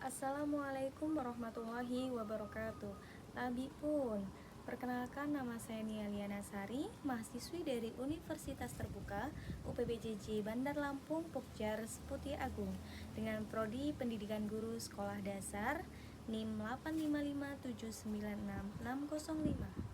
Assalamualaikum warahmatullahi wabarakatuh. Nabi pun, perkenalkan nama saya Nia Liana Sari, mahasiswi dari Universitas Terbuka UPBJJ Bandar Lampung, Pokjar, Seputi Agung, dengan prodi Pendidikan Guru Sekolah Dasar NIM 855796605.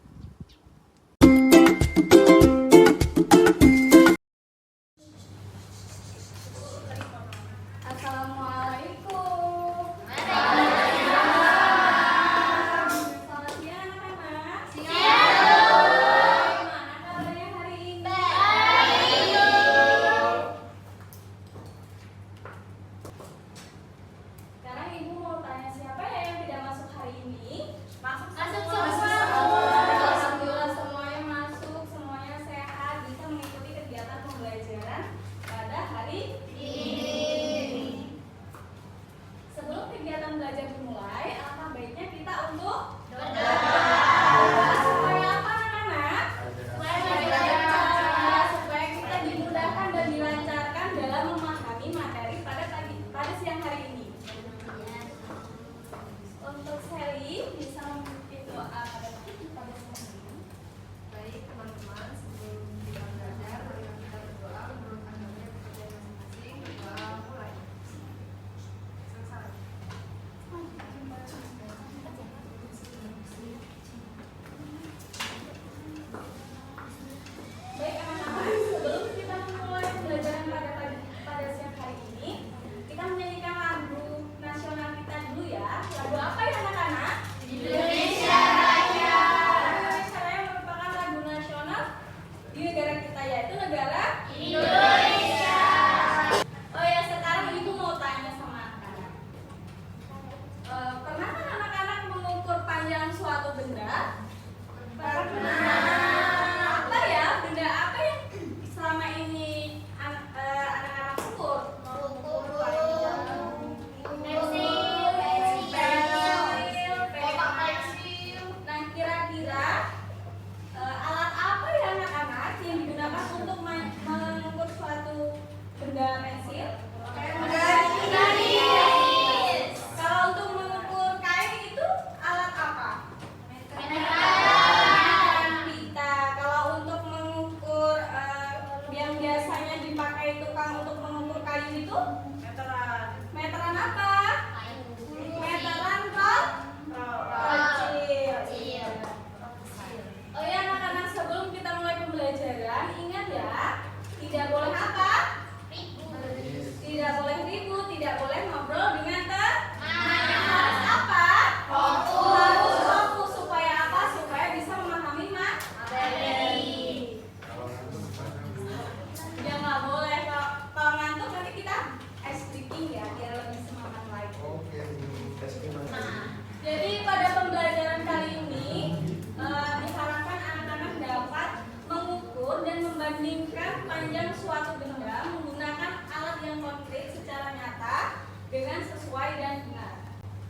Membandingkan panjang suatu benda menggunakan alat yang konkret secara nyata dengan sesuai dan benar.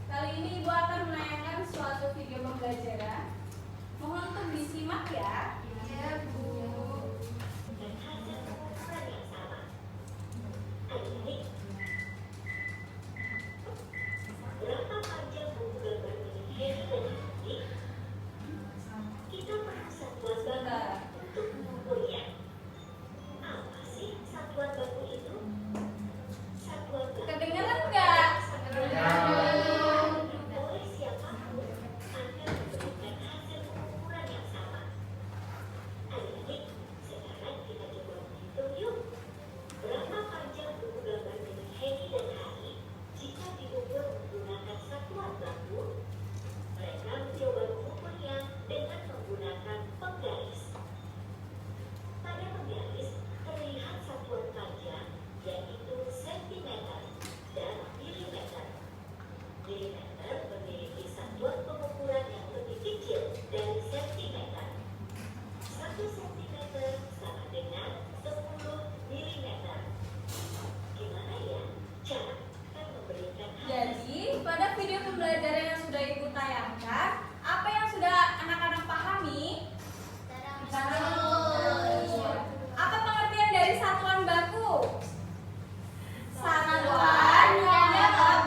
Kali ini Ibu akan menayangkan suatu video pembelajaran. Mohon untuk disimak ya. Iya, Bu. Berapa panjang buku gambar milik Hedi dan Hadi? Kita perlu satuan baku untuk mengukurnya. Apa sih satuan baku itu? Satuan baku Kedengeran nggak? oleh siapapun agar memberikan hasil pengukuran yang sama. Adik-adik, sekarang kita coba menghitung yuk. Berapa panjang buku gambar milik Hedi dan Hadi jika diukur menggunakan satuan baku? Mereka mencoba mengukurnya dengan menggunakan penggaris. Pada penggaris terlihat satuan panjang, yaitu sentimeter dan milimeter. Milimeter memiliki satuan pengukuran yang lebih kecil dari sentimeter. 1 sentimeter sama dengan 10 milimeter. Gimana ya cara memberikan Jadi, pada video pembelajaran yang sudah Ibu tayangkan, apa yang sudah anak-anak pahami? Apa pengertian dari satuan baku? Satuan yang dapat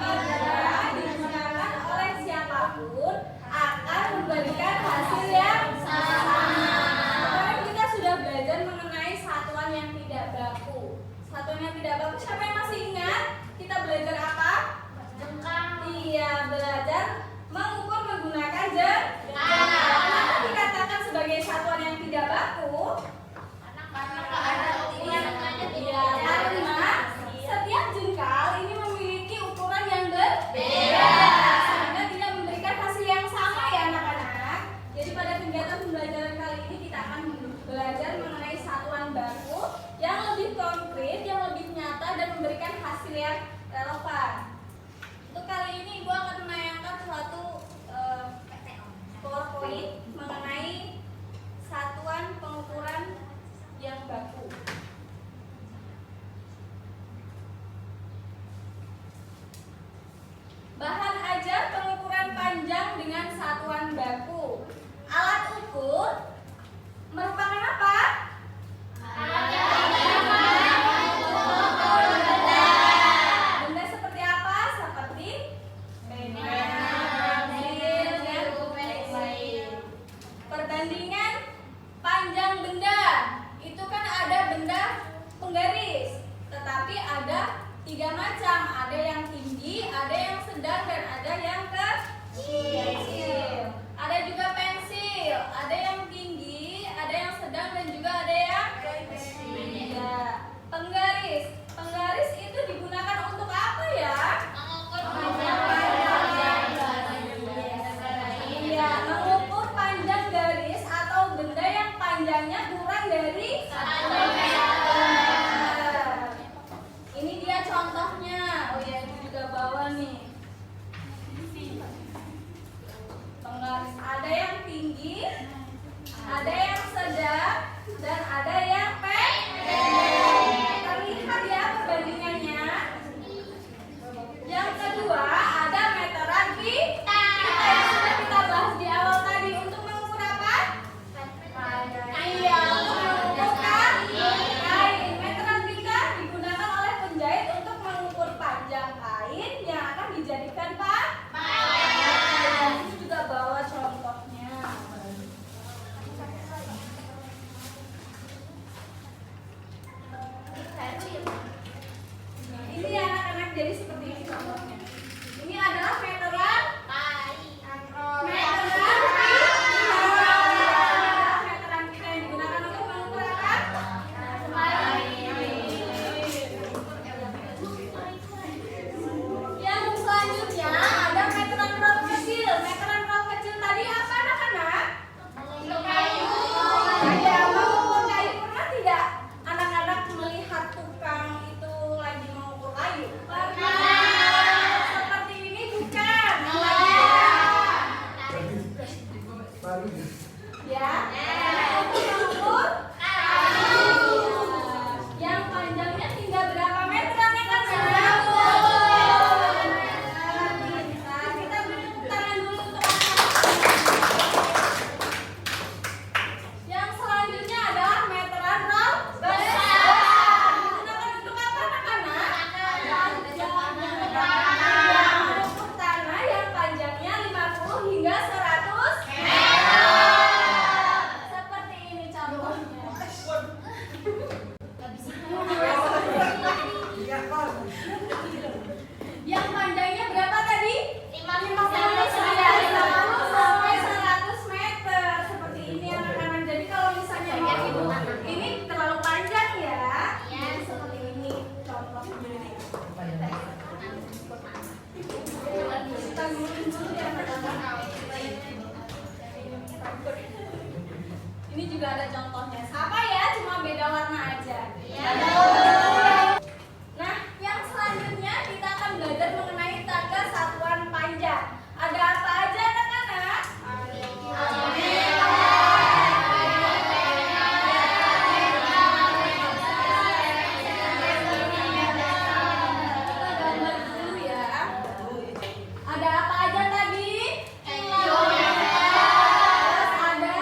dengan satuan baku. Alat ukur merupakan apa? Benda seperti apa? Seperti pena, pensil, dan lain. Perbandingan panjang benda. Itu kan ada benda penggaris, tetapi ada 3 macam. Ada yang tinggi, ada yang sedang, dan ada yang kecil. Ada juga pensil, ada yang tinggi, ada yang sedang, dan juga ada yang kecil. Ya. Penggaris. Penggaris itu digunakan untuk apa ya? Iya, mengukur panjang garis atau benda yang panjangnya kurang dari 1 meter. Ini dia contohnya. Oh ya, ini juga bawa nih. Penggaris ada yang tinggi, ada yang sedang, dan ada yang pendek. Terlihat ya perbandingannya. Yang kedua ada meteran pita yang sudah kita bahas di awal tadi. Untuk mengukur apa? Iya, untuk mengukur kain. Meteran pita digunakan oleh penjahit untuk mengukur panjang kain yang akan dijadikan pakaian. Ini juga bawa contohnya. Ini ya anak-anak, jadi seperti ini contohnya. Ini adalah meteran meteran pita yang digunakan untuk mengukur apa? Yang selanjutnya ada meteran roll kecil. Meteran roll kecil tadi apa anak-anak? Untuk kayu. Ya, mengukur kayu. Pernah tidak anak-anak melihat tukang itu lagi mengukur kayu? Pernah. Seperti ini bukan? Ya. Untuk mengukur kayu. Yang panjangnya tinggal berapa meter anak-anak? Nah, kita beri tepuk tangan dulu untuk anak-anak. Yang selanjutnya adalah meteran roll besar. Digunakan untuk apa anak-anak? Mengukur tanah yang panjangnya 50 hingga 100 meter. Seperti ini contohnya. Yang panjangnya berapa tadi? 50 sampai 100 meter. Seperti ini anak-anak. Jadi kalau misalnya ini terlalu panjang ya. Seperti ini contohnya. Kita guruin dulu ya anak-anak. Ini juga ada contohnya. Sama ya, cuma beda warna aja. Nah, yang selanjutnya kita akan belajar mengenai tangga satuan panjang. Ada apa aja anak-anak? Kita gambar dulu ya. Ada apa aja tadi? Terus ada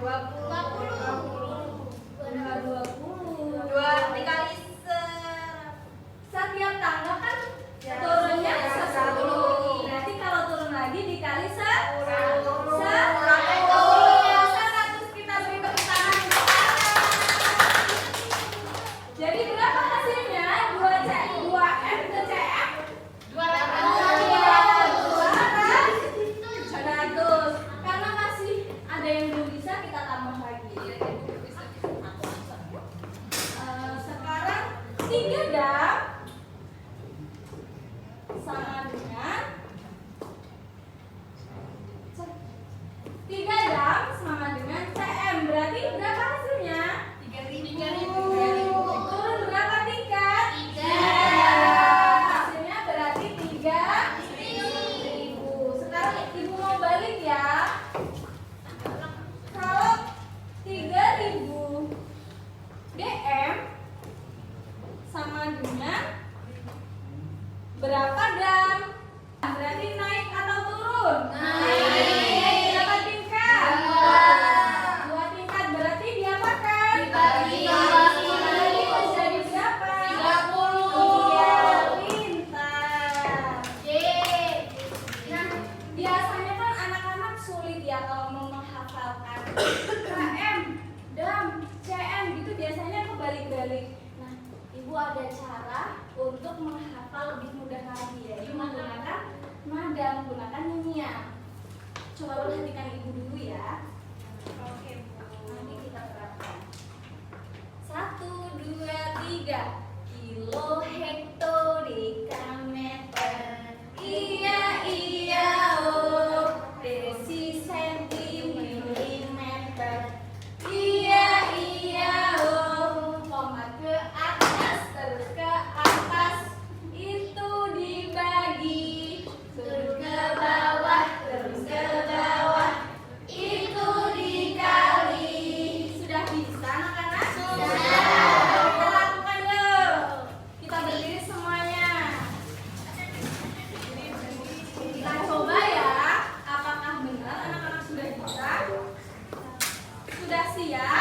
Dua dikali setiap tangga kan turunnya 10. Berarti kalau turun lagi dikali 100. Kita beri tepuk tangan. Jadi berapa hasilnya? 2M ke CM 200. Karena masih ada yang belum bisa, kita tambah lagi. Sekarang 3 dam sama dengan 3 dam sama dengan CM. Berarti berapa hasilnya? 3.000. Turun berapa tingkat? 3. Hasilnya berarti 3.000. Sekarang ibu mau balik ya. Kalau 3.000 DM sama dengan berapa dam? Berarti naik atau turun? Naik. Berapa tingkat? 2 tingkat. Berarti diapakan? Dibagi menjadi berapa? 30. Iya, pintar. Nah, biasanya kan anak-anak sulit ya kalau mau menghafalkan KM, dam, CM gitu biasanya kebalik-balik. Nah, ibu ada cara untuk menghafal lebih mudah lagi ya. Ibu menggunakan nada, menggunakan nyanyian. Coba perhatikan ibu dulu ya. Oke, Bu. Nanti kita terapkan. 1, 2, 3. Kilo, hekto, dekameter. Iya, iya, oh. Desi, senti, milimeter. Iya, iya, oh. Koma ke atas, terus ke atas. Itu dibagi. Terus ke bawah, terus ke bawah. Itu dikali. Sudah bisa anak-anak? Sudah. Kita lakukan yuk. Kita berdiri semuanya. Kita coba ya. Apakah benar anak-anak sudah bisa? Sudah siap?